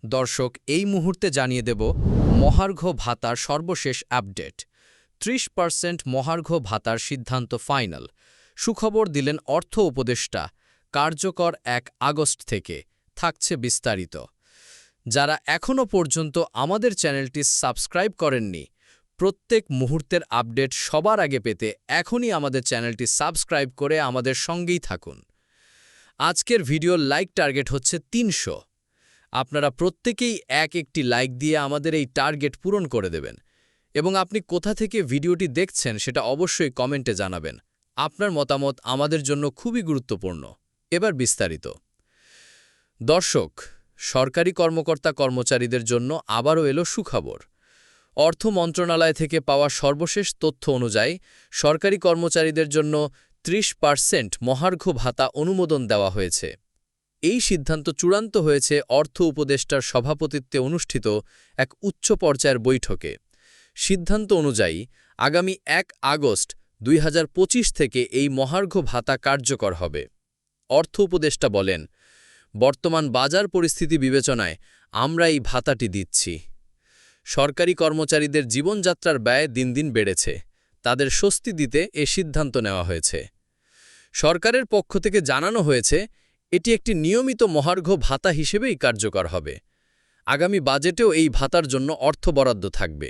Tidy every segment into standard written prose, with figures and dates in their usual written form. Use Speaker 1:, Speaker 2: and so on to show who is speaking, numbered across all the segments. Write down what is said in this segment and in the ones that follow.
Speaker 1: দর্শক, এই মুহূর্তে জানিয়ে দেব মহার্ঘ ভাতার সর্বশেষ আপডেট। ৩০% মহার্ঘ ভাতার সিদ্ধান্ত ফাইনাল। সুখবর দিলেন অর্থ উপদেষ্টা, কার্যকর ১ আগস্ট থেকে। থাকছে বিস্তারিত। যারা এখনও পর্যন্ত আমাদের চ্যানেলটি সাবস্ক্রাইব করেননি, প্রত্যেক মুহূর্তের আপডেট সবার আগে পেতে এখনই আমাদের চ্যানেলটি সাবস্ক্রাইব করে আমাদের সঙ্গেই থাকুন। আজকের ভিডিওর লাইক টার্গেট হচ্ছে ৩০০। আপনারা প্রত্যেকেই একটি লাইক দিয়ে আমাদের এই টার্গেট পূরণ করে দেবেন এবং আপনি কোথা থেকে ভিডিওটি দেখছেন সেটা অবশ্যই কমেন্টে জানাবেন। আপনার মতামত আমাদের জন্য খুবই গুরুত্বপূর্ণ। এবার বিস্তারিত। দর্শক, সরকারি কর্মকর্তা-কর্মচারীদের জন্য আবারও এলো সুখবর। অর্থ মন্ত্রণালয় থেকে পাওয়া সর্বশেষ তথ্য অনুযায়ী সরকারি কর্মচারীদের জন্য ৩০% মহার্ঘ ভাতা অনুমোদন দেওয়া হয়েছে। এই সিদ্ধান্ত চূড়ান্ত হয়েছে অর্থ উপদেষ্টার সভাপতিত্বে অনুষ্ঠিত এক উচ্চ পর্যায়ের বৈঠকে। সিদ্ধান্ত অনুযায়ী আগামী ১ আগস্ট ২০২৫ থেকে এই মহার্ঘ ভাতা কার্যকর হবে। অর্থ উপদেষ্টা বলেন, বর্তমান বাজার পরিস্থিতি বিবেচনায় আমরা এই ভাতাটি দিচ্ছি। সরকারি কর্মচারীদের জীবনযাত্রার ব্যয় দিন দিন বেড়েছে, তাদের স্বস্তি দিতে এ সিদ্ধান্ত নেওয়া হয়েছে। সরকারের পক্ষ থেকে জানানো হয়েছে, এটি একটি নিয়মিত মহার্ঘ ভাতা হিসেবেই কার্যকর হবে। আগামী বাজেটেও এই ভাতার জন্য অর্থ বরাদ্দ থাকবে।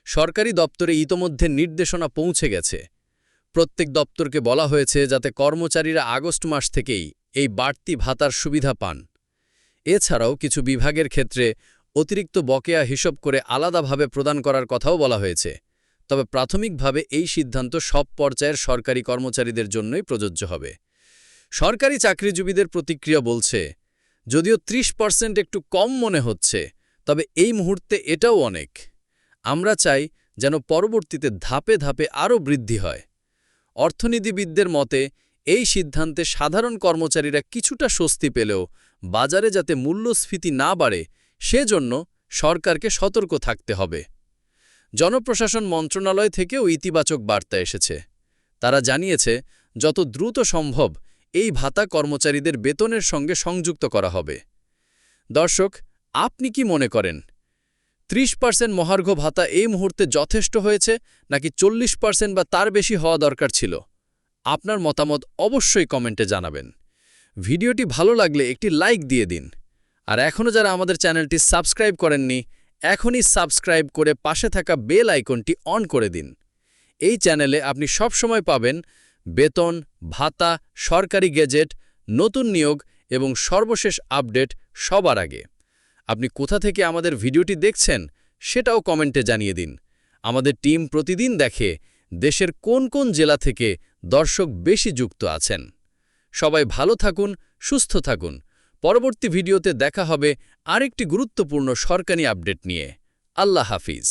Speaker 1: সরকারি দপ্তরে ইতোমধ্যে নির্দেশনা পৌঁছে গেছে। প্রত্যেক দপ্তরকে বলা হয়েছে যাতে কর্মচারীরা আগস্ট মাস থেকেই এই বাড়তি ভাতার সুবিধা পান। এছাড়াও কিছু বিভাগের ক্ষেত্রে অতিরিক্ত বকেয়া হিসাব করে আলাদাভাবে প্রদান করার কথাও বলা হয়েছে। তবে প্রাথমিকভাবে এই সিদ্ধান্ত সব পর্যায়ের সরকারি কর্মচারীদের জন্যই প্রযোজ্য হবে। সরকারি চাকরিজীবীদের প্রতিক্রিয়া বলছে, যদিও ৩০% একটু কম মনে হচ্ছে, তবে এই মুহূর্তে এটাও অনেক। আমরা চাই যেন পরবর্তীতে ধাপে ধাপে আরও বৃদ্ধি হয়। অর্থনীতিবিদদের মতে এই সিদ্ধান্তে সাধারণ কর্মচারীরা কিছুটা স্বস্তি পেলেও বাজারে যাতে মূল্যস্ফীতি না বাড়ে সেজন্য সরকারকে সতর্ক থাকতে হবে। জনপ্রশাসন মন্ত্রণালয় থেকেও ইতিবাচক বার্তা এসেছে। তারা জানিয়েছে, যত দ্রুত সম্ভব এই ভাতা কর্মচারীদের বেতনের সঙ্গে সংযুক্ত করা হবে। দর্শক, আপনি কি মনে করেন ৩০% মহার্ঘ ভাতা এই মুহূর্তে যথেষ্ট হয়েছে নাকি ৪০% বা তার বেশি হওয়া দরকার ছিল? আপনার মতামত অবশ্যই কমেন্টে জানাবেন। ভিডিওটি ভালো লাগলে একটি লাইক দিয়ে দিন। আর এখনও যারা আমাদের চ্যানেলটি সাবস্ক্রাইব করেননি, এখনই সাবস্ক্রাইব করে পাশে থাকা বেল আইকনটি অন করে দিন। এই চ্যানেলে আপনি সবসময় পাবেন বেতন, ভাতা, সরকারি গেজেট, নতুন নিয়োগ এবং সর্বশেষ আপডেট সবার আগে। আপনি কোথা থেকে আমাদের ভিডিওটি দেখছেন সেটাও কমেন্টে জানিয়ে দিন। আমাদের টিম প্রতিদিন দেখে দেশের কোন কোন জেলা থেকে দর্শক বেশি যুক্ত আছেন। সবাই ভালো থাকুন, সুস্থ থাকুন। পরবর্তী ভিডিওতে দেখা হবে আরেকটি গুরুত্বপূর্ণ সরকারি আপডেট নিয়ে। আল্লাহ হাফিজ।